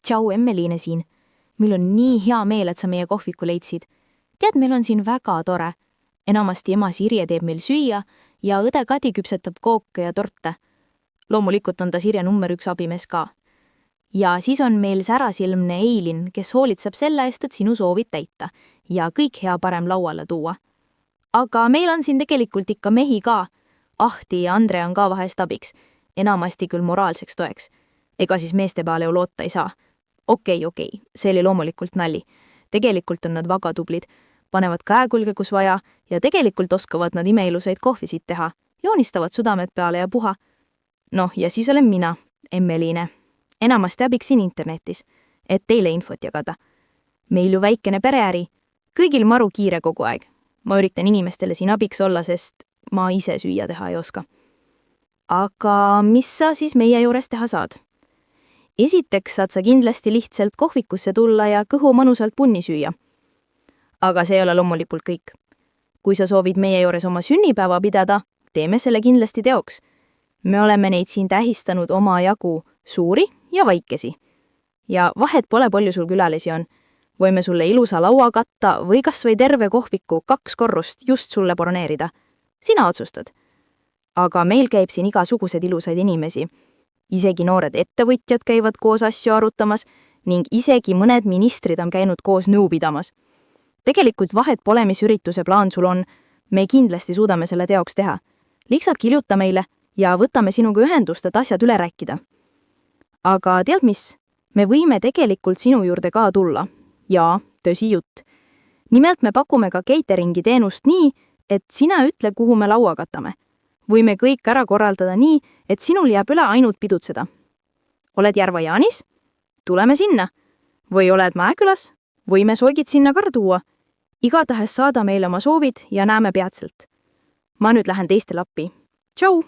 Tšau, Emmeliine siin. Meil on nii hea meel, et sa meie kohviku leidsid. Tead, meil on siin väga tore. Enamasti ema Sirje teeb meil süüa ja õde Kadi küpsetab kooke ja torte. Loomulikult on ta Sirje number 1 abimees ka. Ja siis on meil särasilmne Eilin, kes hoolitseb selle eest, et sinu soovid täita ja kõik hea parem lauale tuua. Aga meil on siin tegelikult ikka mehi ka. Ahti ja Andre on ka vahest abiks, enamasti küll moraalseks toeks. Ega siis meeste peale ju loota ei saa. Okei, see oli loomulikult nali. Tegelikult on nad väga tublid, panevad käekulge kus vaja ja tegelikult oskavad nad imeilusaid kohvisid teha, joonistavad südamed peale ja puha. Noh, ja siis olen mina, Emmeliine. Enamasti abiksin internetis, et teile infot jagada. Meil ju väikene pereäri, kõigil maru kiire kogu aeg. Ma üritan inimestele siin abiks olla, sest ma ise süüa teha ei oska. Aga mis sa siis meie juures teha saad? Esiteks saad sa kindlasti lihtsalt kohvikusse tulla ja kõhu mõnusalt punni süüa. Aga see ei ole loomulikult kõik. Kui sa soovid meie juures oma sünnipäeva pidada, teeme selle kindlasti teoks. Me oleme neid siin tähistanud oma jagu suuri ja väikesi. Ja vahet pole palju sul külalisi on. Võime sulle ilusa laua katta või kas või terve kohviku 2 korrust just sulle broneerida. Sina otsustad. Aga meil käib siin igasugused ilusaid inimesi. Isegi noored ettevõtjad käivad koos asju arutamas ning isegi mõned ministrid on käinud koos nõu pidamas. Tegelikult vahet pole, mis ürituse plaan sul on, me kindlasti suudame selle teoks teha. Lihtsalt kirjuta meile ja võtame sinuga ühendust, et asjad üle rääkida. Aga tead mis? Me võime tegelikult sinu juurde ka tulla. Jaa, tõsi jutt. Nimelt me pakume ka cateringi teenust nii, et sina ütle, kuhu me laua katame. Võime kõik ära korraldada nii, et sinul jääb üle ainult pidutseda. Oled Järva-Jaanis? Tuleme sinna. Või oled Mäekülas? Võime soogid sinna ka tuua. Igatahes saada meile oma soovid ja näeme peatselt. Ma nüüd lähen teistele appi. Tšau!